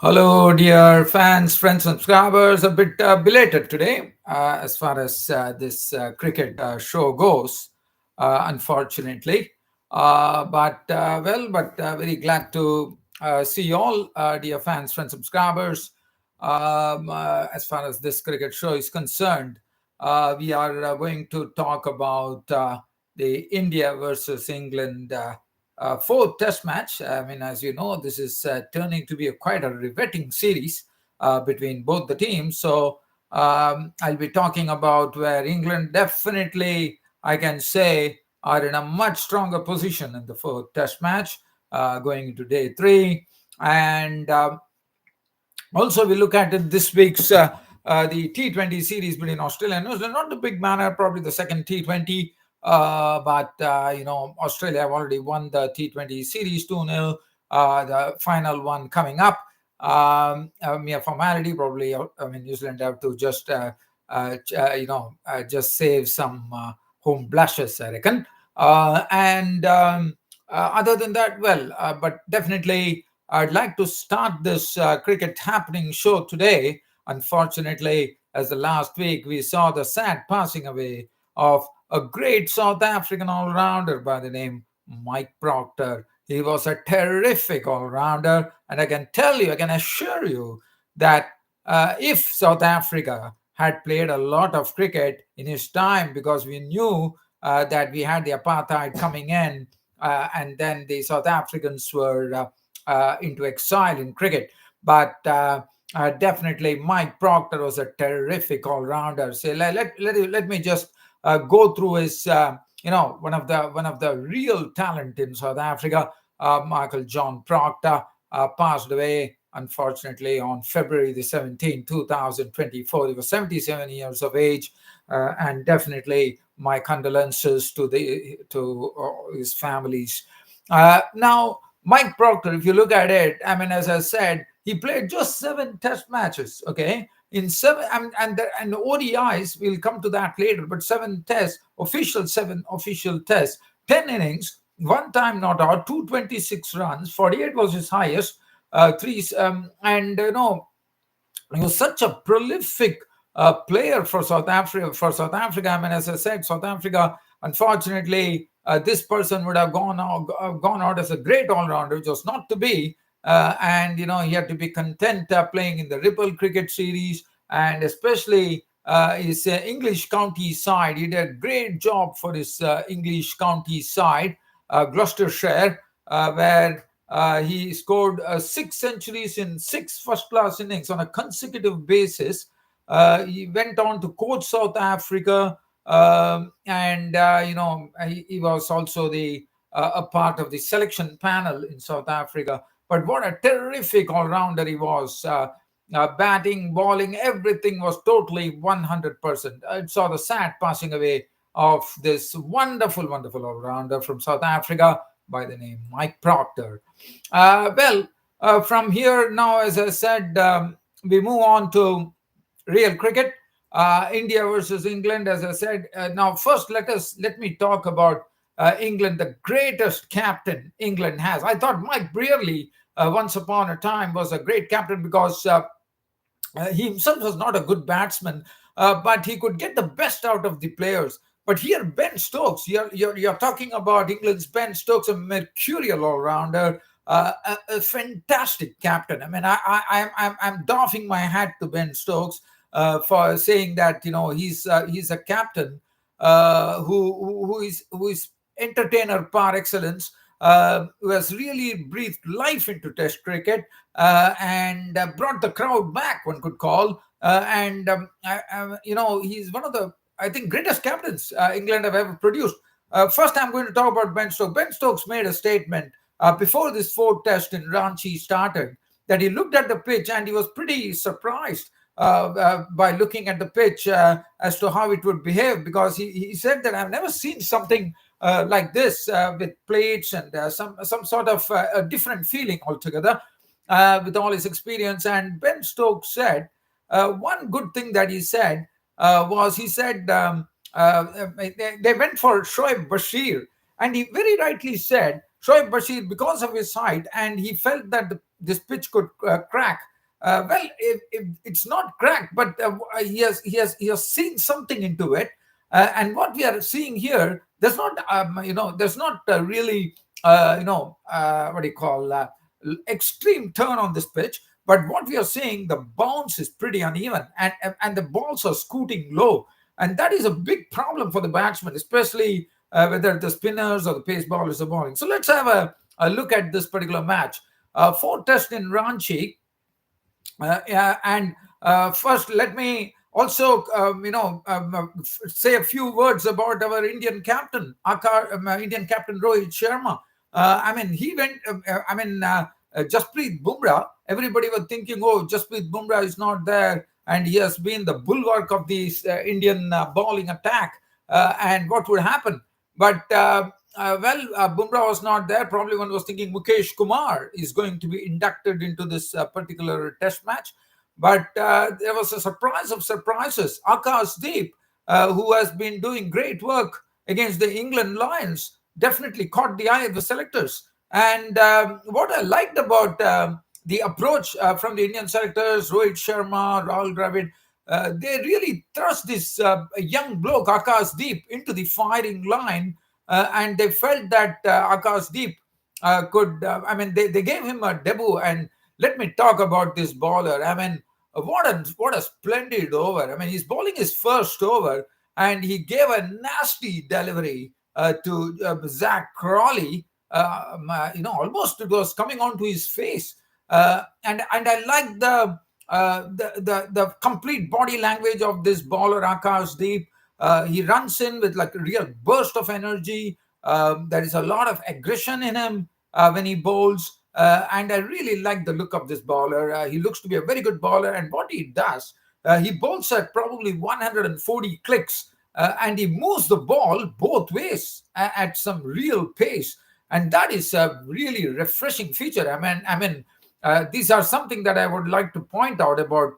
Hello, dear fans, friends, subscribers. A bit belated today as far as this cricket show goes, unfortunately. But very glad to see you all, dear fans, friends, subscribers. As far as this cricket show is concerned, we are going to talk about the India versus England fourth test match. I mean, as you know, this is turning to be quite a riveting series between both the teams. So I'll be talking about where England definitely, I can say, are in a much stronger position in the fourth test match going into day three. And also, we look at it this week's the T20 series between Australia and New Zealand. Not the big manner, probably the second T20. Australia have already won the T20 series 2-0. The final one coming up. A mere formality, probably. I mean, New Zealand have to just, just save some home blushes, I reckon. Other than that, but definitely I'd like to start this cricket happening show today. Unfortunately, as the last week we saw the sad passing away of a great South African all rounder by the name Mike Procter. He was a terrific all rounder, and I can tell you, I can assure you that if South Africa had played a lot of cricket in his time, because we knew that we had the apartheid coming in, and then the South Africans were into exile in cricket. But definitely, Mike Procter was a terrific all-rounder. So let me just go through his, one of the real talent in South Africa. Michael John Procter passed away, unfortunately, on February the 17th, 2024. He was 77 years of age, and definitely my condolences to his families. Now, Mike Procter, if you look at it, I mean, as I said, he played just 7 test matches. Okay, in seven and the ODIs, we'll come to that later. But 7 official tests, 10 innings, one time not out, 226 runs, 48 was his highest. Three and he was such a prolific player for South Africa. I mean, as I said, South Africa. Unfortunately, this person would have gone out as a great all-rounder, which was not to be. And he had to be content playing in the Ripple Cricket Series, and especially his English county side. He did a great job for his English county side, Gloucestershire, where he scored 6 centuries in 6 first-class innings on a consecutive basis. He went on to coach South Africa, and he was also a part of the selection panel in South Africa. But what a terrific all-rounder he was! Batting, bowling, everything was totally 100%. I saw the sad passing away of this wonderful, wonderful all-rounder from South Africa by the name Mike Procter. From here now, as I said, we move on to real cricket. India versus England, as I said. Now, first, let me talk about England, the greatest captain England has. I thought Mike Brearley, once upon a time, was a great captain because he himself was not a good batsman, but he could get the best out of the players. But here, Ben Stokes, you're talking about England's Ben Stokes, a mercurial all-rounder, a fantastic captain. I mean, I'm doffing my hat to Ben Stokes for saying that he's a captain who is entertainer par excellence, who has really breathed life into Test cricket and brought the crowd back, one could call. He's one of the, I think, greatest captains England have ever produced. First, I'm going to talk about Ben Stokes. Ben Stokes made a statement before this fourth test in Ranchi started, that he looked at the pitch and he was pretty surprised by looking at the pitch as to how it would behave, because he said that I've never seen something like this with plates and some sort of a different feeling altogether with all his experience. And Ben Stokes said one good thing that he said was, he said they went for Shoaib Bashir, and he very rightly said Shoaib Bashir, because of his height, and he felt that this pitch could crack. if it's not cracked, but he has seen something into it, and what we are seeing here, there's not really what do you call extreme turn on this pitch. But what we are seeing, the bounce is pretty uneven, and the balls are scooting low, and that is a big problem for the batsman, especially whether the spinners or the pace bowlers are bowling. So let's have a look at this particular match. Four tests in Ranchi, yeah, and first, let me also, say a few words about our Indian captain, Indian captain Rohit Sharma. He went. Jasprit Bumrah. Everybody was thinking, oh, Jasprit Bumrah is not there, and he has been the bulwark of the Indian bowling attack. And what would happen? But Bumrah was not there. Probably one was thinking Mukesh Kumar is going to be inducted into this particular test match. But there was a surprise of surprises. Akash Deep, who has been doing great work against the England Lions, definitely caught the eye of the selectors. And what I liked about the approach from the Indian selectors, Rohit Sharma, Rahul Dravid, they really thrust this young bloke, Akash Deep, into the firing line, and they felt that Akash Deep they gave him a debut. And let me talk about this bowler. What a splendid over. He's bowling his first over, and he gave a nasty delivery to Zach Crawley. Almost it was coming onto his face. And I like the complete body language of this bowler Akash Deep. He runs in with like a real burst of energy. There is a lot of aggression in him when he bowls. And I really like the look of this bowler. He looks to be a very good bowler. And what he does, he bowls at probably 140 clicks, and he moves the ball both ways at some real pace. And that is a really refreshing feature. These are something that I would like to point out about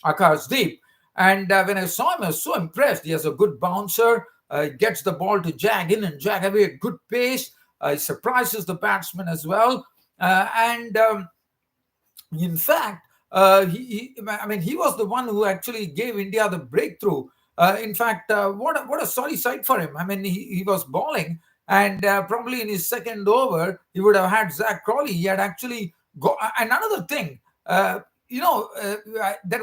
Akash Deep. And when I saw him, I was so impressed. He has a good bouncer, gets the ball to jag in and jag away at good pace. He surprises the batsman as well. And In fact, he was the one who actually gave India the breakthrough. In fact, what a sorry sight for him. He was bowling, and probably in his second over, he would have had Zach Crawley. He had actually and another thing, there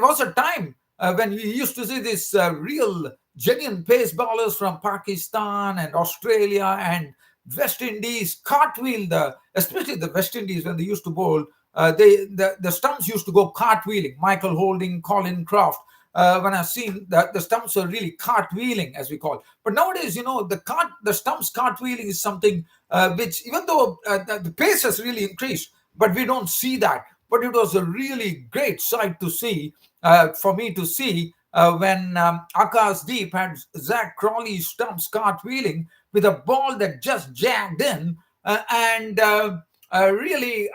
was a time when we used to see this real genuine pace bowlers from Pakistan and Australia and West Indies cartwheel especially the West Indies when they used to bowl. The stumps used to go cartwheeling. Michael Holding, Colin Croft. When I've seen the stumps are really cartwheeling, as we call. But nowadays, the stumps cartwheeling is something which, even though the pace has really increased, but we don't see that. But it was a really great sight to see, for me to see, when Akash Deep had Zach Crawley's stumps cartwheeling with a ball that just jagged in, and really,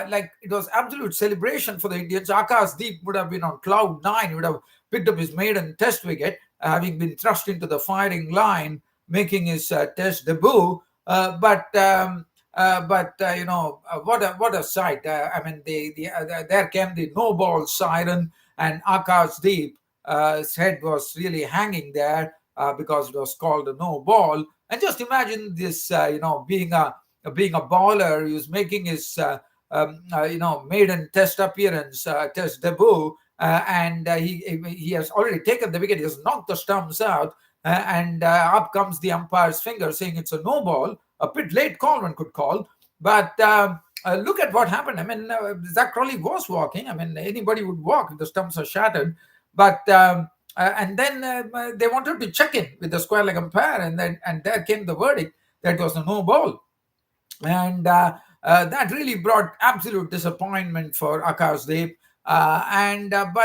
like it was absolute celebration for the Indians. Akash Deep would have been on cloud nine. He would have picked up his maiden test wicket, having been thrust into the firing line, making his test debut. What a sight! There came the no ball siren, and Akash Deep his head was really hanging there because it was called a no ball. And just imagine this, being a bowler who's making his maiden test appearance, test debut, and he has already taken the wicket. He has knocked the stumps out, and up comes the umpire's finger saying it's a no ball. A bit late call, one could call, but look at what happened. Zach Crawley was walking. Anybody would walk if the stumps are shattered. But and then they wanted to check in with the square leg umpire, and there came the verdict that it was a no ball. And that really brought absolute disappointment for Akash Deep. Akash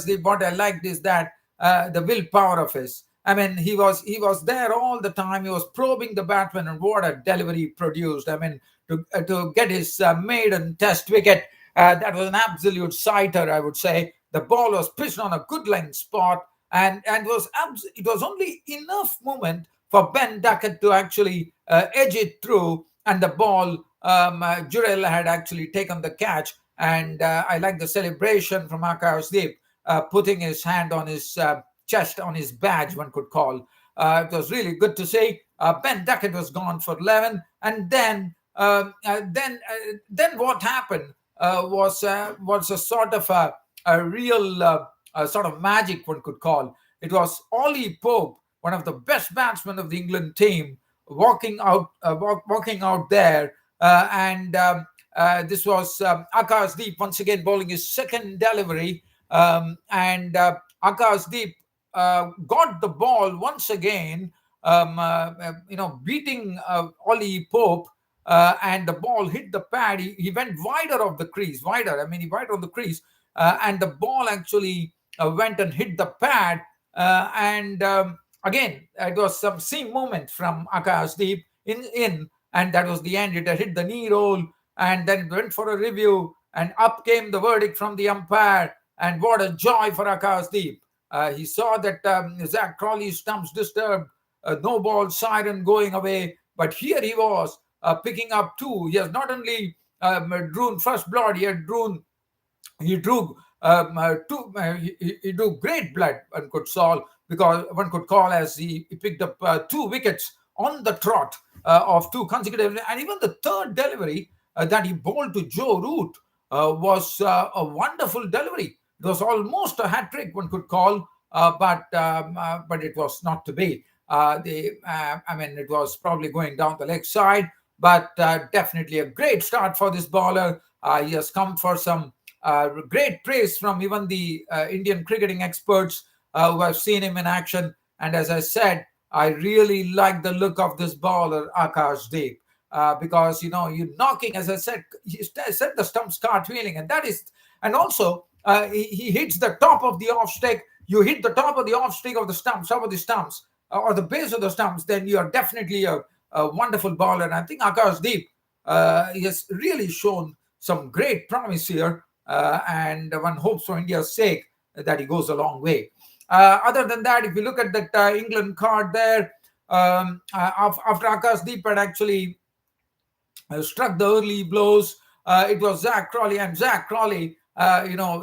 Deep, what I liked is that the willpower of his. He was there all the time. He was probing the batsman, and what a delivery he produced. To get his maiden test wicket, that was an absolute sighter, I would say. The ball was pitched on a good line spot, and it was only enough movement for Ben Duckett to actually edge it through, and the ball, Jurel had actually taken the catch. And I like the celebration from Akashdeep, putting his hand on his chest, on his badge, one could call. It was really good to see. Ben Duckett was gone for 11, and then what happened was a sort of a real sort of magic, one could call. It was Ollie Pope, one of the best batsmen of the England team, walking out there, and this was Akash Deep once again bowling his second delivery, and Akash Deep got the ball once again, beating Ollie Pope, and the ball hit the pad. He went wider of the crease, wider. I mean, he wider of the crease, and the ball actually went and hit the pad. And again, it was some seam movement from Akash Deep and that was the end. It had hit the knee roll, and then it went for a review, and up came the verdict from the umpire. And what a joy for Akash Deep. He saw that Zach Crawley's stumps disturbed, no ball siren going away, but here he was picking up two. He has not only drawn first blood, he drew he drew great blood, one could call, as he picked up 2 wickets on the trot of two consecutive, and even the third delivery that he bowled to Joe Root was a wonderful delivery. It was almost a hat trick, one could call, but it was not to be. It was probably going down the leg side, but definitely a great start for this bowler. He has come for some great praise from even the Indian cricketing experts who have seen him in action. And as I said, I really like the look of this bowler, Akash Deep, because you're knocking, as I said, he set the stumps cartwheeling, and also he hits the top of the off stick. You hit the top of the off stick of the stumps, top of the stumps, or the base of the stumps, then you are definitely a wonderful bowler. And I think Akash Deep he has really shown some great promise here, and one hopes for India's sake that he goes a long way. Other than that, if you look at that England card there, after Akash Deep had actually struck the early blows, it was Zach Crawley. And Zach Crawley,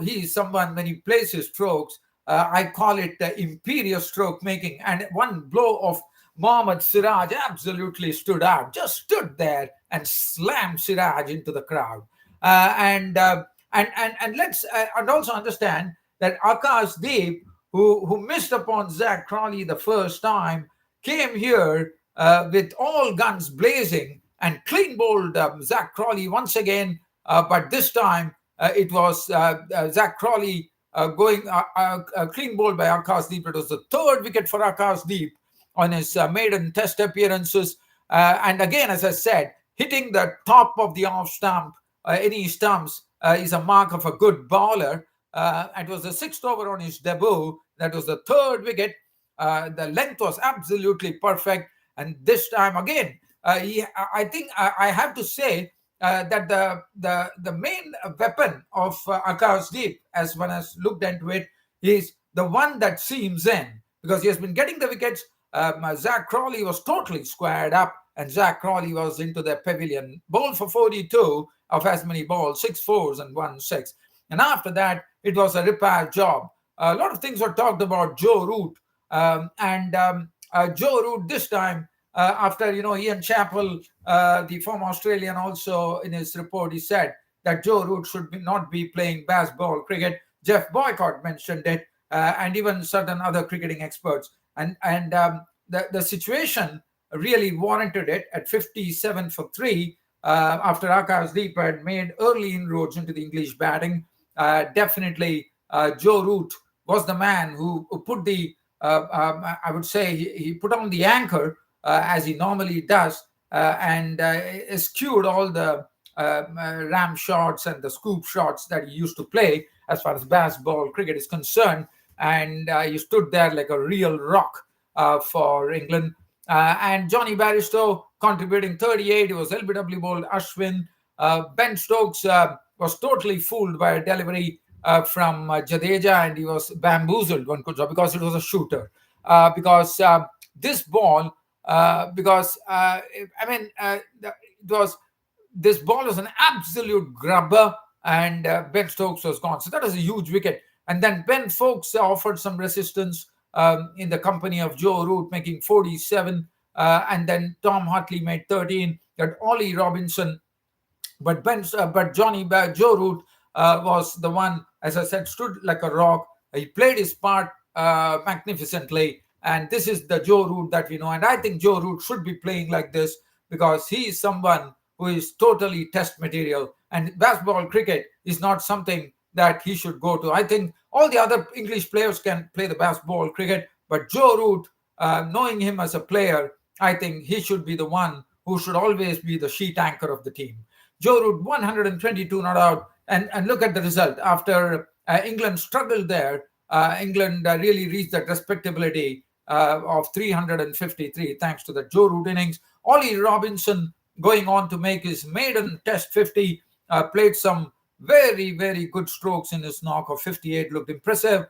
he's someone, when he plays his strokes, I call it imperious stroke making. And one blow of Mohammad Siraj absolutely stood out, just stood there and slammed Siraj into the crowd. And let's and also understand that Akash Deep, who missed upon Zach Crawley the first time, came here with all guns blazing and clean bowled Zach Crawley once again. But this time it was Zach Crawley going clean bowled by Akash Deep. It was the third wicket for Akash Deep on his maiden test appearances. And again, as I said, hitting the top of the off stump, any stumps, is a mark of a good bowler. It was the sixth over on his debut. That was the third wicket. The length was absolutely perfect. And this time again, I think I have to say that the main weapon of Akash Deep, as one has looked into it, is the one that seams in, because he has been getting the wickets. Zach Crawley was totally squared up, and Zach Crawley was into the pavilion, bowled for 42 of as many balls, 6 fours and 1 6. And after that, it was a repair job. A lot of things were talked about Joe Root, and Joe Root this time, after Ian Chappell, the former Australian, also in his report, he said that Joe Root should not be playing baseball cricket. Jeff Boycott mentioned it, and even certain other cricketing experts. And the situation really warranted it at 57 for 3, after Akash Deep had made early inroads into the English batting. Definitely, Joe Root was the man who put the, I would say, he put on the anchor, as he normally does, and eschewed all the ram shots and the scoop shots that he used to play as far as baseball cricket is concerned. And he stood there like a real rock for England. And Johnny Barristow contributing 38. He was LBW bowled Ashwin. Ben Stokes was totally fooled by a delivery from Jadeja, and he was bamboozled, one could say, because it was a shooter. Because this ball, it was this ball was an absolute grubber, and Ben Stokes was gone. So that was a huge wicket. And then Ben Foakes offered some resistance in the company of Joe Root, making 47. And then Tom Hartley made 13. That Ollie Robinson, but Joe Root was the one, as I said, stood like a rock. He played his part magnificently, and this is the Joe Root that we know. And I think Joe Root should be playing like this because he is someone who is totally test material, and basketball cricket is not something that he should go to. I think all the other English players can play the basketball cricket, but Joe Root, knowing him as a player, I think he should be the one who should always be the sheet anchor of the team. Joe Root 122 not out, and look at the result. After England struggled there, England really reached that respectability of 353 thanks to the Joe Root innings. Ollie Robinson going on to make his maiden Test 50, played some very, very good strokes in his knock of 58, looked impressive.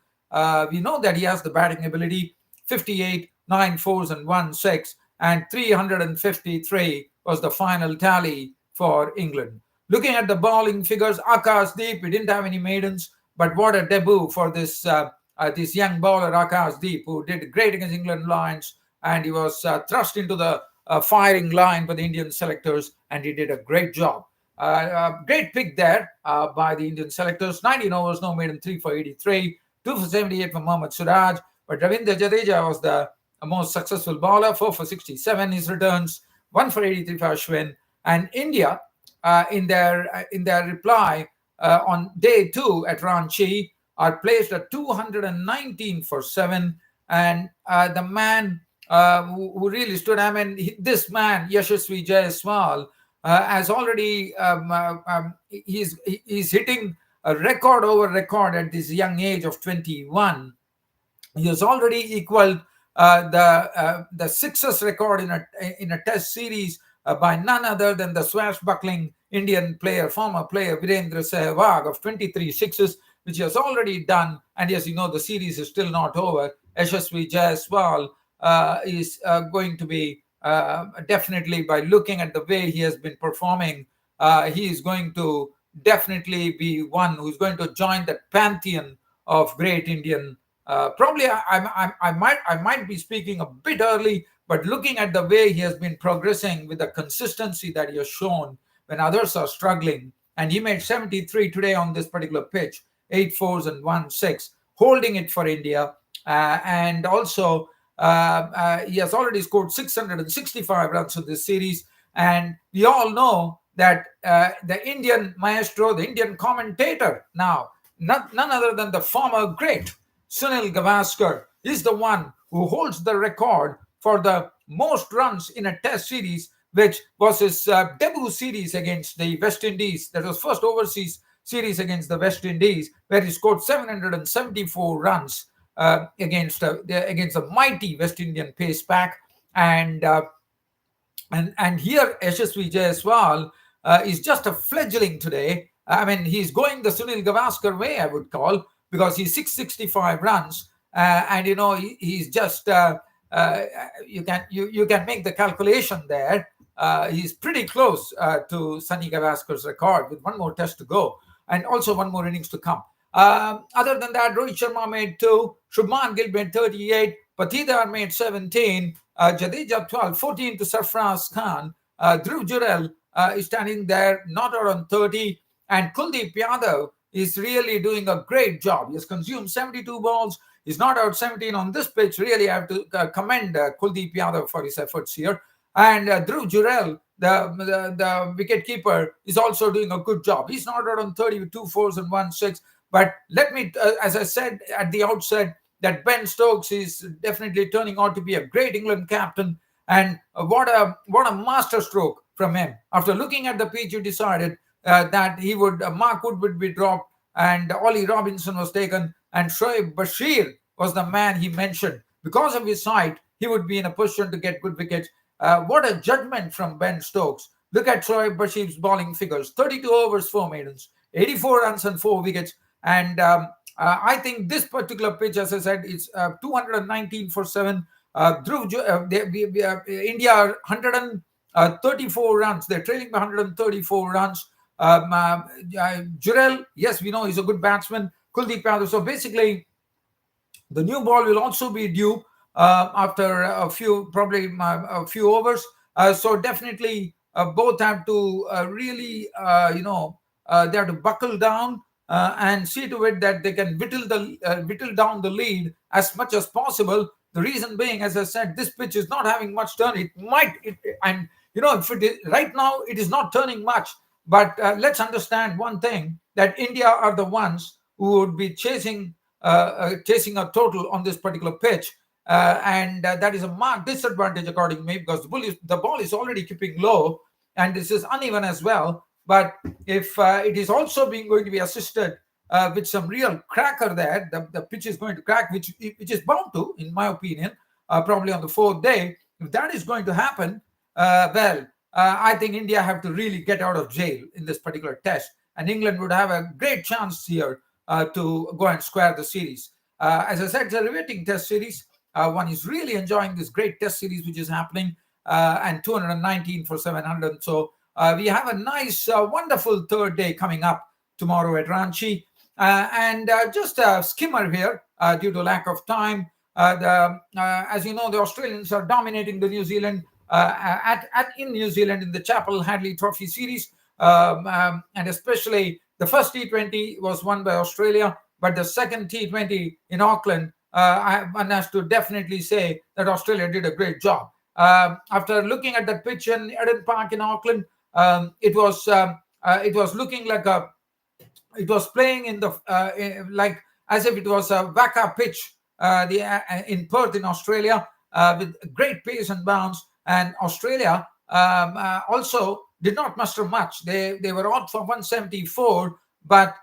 We know that he has the batting ability. 58, 9 fours and 1 6, and 353 was the final tally for England. Looking at the bowling figures, Akash Deep, we didn't have any maidens, but what a debut for this young bowler Akash Deep, who did great against England Lions, and he was thrust into the firing line by the Indian selectors, and he did a great job. Great pick there by the Indian selectors. 19 overs, no maiden, 3 for 83, 2 for 78 for Mohammad Suraj, but Ravindra Jadeja was the most successful bowler, 4 for 67 his returns, 1 for 83 for Ashwin. And India, in their reply on day 2 at Ranchi, are placed at 219 for 7. And the man who really stood, I mean, this man, Yashasvi Jaiswal, has already, he's hitting a record over record at this young age of 21. He has already equaled the sixes record in a Test series by none other than the swashbuckling Indian player, former player Virendra Sehwag of 23 sixes, which he has already done. And as you know, the series is still not over. Yashasvi Jaiswal is going to be definitely, by looking at the way he has been performing, he is going to definitely be one who's going to join the pantheon of great Indian. Probably I might be speaking a bit early, but looking at the way he has been progressing with the consistency that he has shown when others are struggling, and he made 73 today on this particular pitch, 8 fours and 1 6, holding it for India, and also he has already scored 665 runs in this series, and we all know that the Indian maestro, the Indian commentator now, none other than the former great Sunil Gavaskar, is the one who holds the record for the most runs in a Test series, which was his debut series against the West Indies. That was first overseas series against the West Indies, where he scored 774 runs against the mighty West Indian pace pack. And here Yashasvi Jaiswal is just a fledgling today. I mean, he's going the Sunil Gavaskar way, I would call, because he's 665 runs, and you know he's just you can make the calculation there. He's pretty close to Sunny Gavaskar's record with one more test to go, and also one more innings to come. Other than that, Rohit Sharma made 2, Shubman Gill made 38, Patidar made 17, Jadeja 12, 14 to Sarfraz Khan. Dhruv Jurel is standing there, not out on 30, and Kuldeep Yadav is really doing a great job. He has consumed 72 balls. He's not out 17 on this pitch. Really, I have to commend Kuldeep Yadav for his efforts here. And Dhruv Jurel, the wicket keeper, is also doing a good job. He's not out on 30 with 2 fours and 1 6. But let me, as I said at the outset, that Ben Stokes is definitely turning out to be a great England captain. And what a masterstroke from him. After looking at the pitch, he decided that he would Mark Wood would be dropped, and Ollie Robinson was taken, and Shoaib Bashir was the man he mentioned. Because of his height, he would be in a position to get good wickets. What a judgment from Ben Stokes. Look at Shoaib Bashir's bowling figures. 32 overs, 4 maidens, 84 runs and 4 wickets. And I think this particular pitch, as I said, is 219 for 7. India are 134 runs. They're trailing by 134 runs. Jurel, yes, we know he's a good batsman. Kuldeep Yadav. So basically, the new ball will also be due after a few, probably a few overs. So definitely, both have to really, they have to buckle down and see to it that they can whittle down the lead as much as possible. The reason being, as I said, this pitch is not having much turn. It might, and if it is right now, it is not turning much. But let's understand one thing, that India are the ones who would be chasing a total on this particular pitch. And that is a marked disadvantage according to me, because the ball is already keeping low, and this is uneven as well. But if it is also being going to be assisted with some real cracker there, the pitch is going to crack, which is bound to, in my opinion, probably on the fourth day. If that is going to happen, I think India have to really get out of jail in this particular test, and England would have a great chance here to go and square the series. As I said, it's a riveting test series. One is really enjoying this great test series which is happening, and 219 for 700. So we have a nice, wonderful third day coming up tomorrow at Ranchi. And just a skimmer here due to lack of time. As you know, the Australians are dominating the New Zealand in New Zealand in the Chappell Hadley Trophy Series, and especially the first T20 was won by Australia, but the second T20 in Auckland, one has to definitely say that Australia did a great job. After looking at that pitch in Eden Park in Auckland, it was looking like it was playing in the like as if it was a Waka pitch in Perth in Australia, with great pace and bounce. And Australia also did not muster much. They were out for 174, but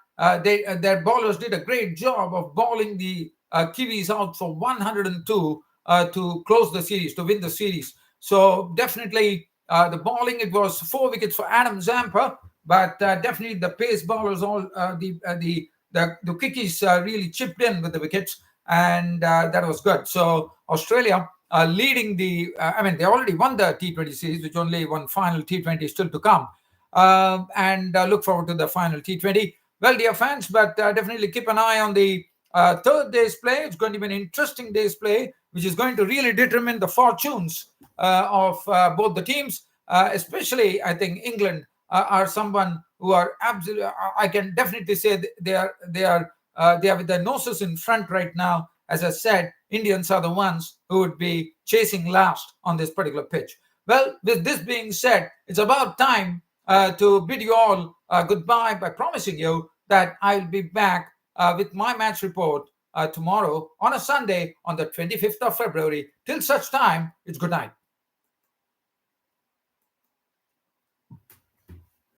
their bowlers did a great job of bowling the Kiwis out for 102 to close the series, to win the series. So definitely the bowling, it was 4 wickets for Adam Zampa, but definitely the pace bowlers, all the Kikis really chipped in with the wickets, and that was good. So Australia leading they already won the T20 series, which only one final T20 still to come. And look forward to the final T20. Well, dear fans, but definitely keep an eye on the third day's play. It's going to be an interesting day's play, which is going to really determine the fortunes of both the teams. Especially, I think England are someone who are absolutely. I can definitely say they are with their noses in front right now. As I said, Indians are the ones who would be chasing last on this particular pitch. Well, with this being said, it's about time to bid you all goodbye by promising you that I'll be back with my match report tomorrow on a Sunday on the 25th of February. Till such time, it's good night.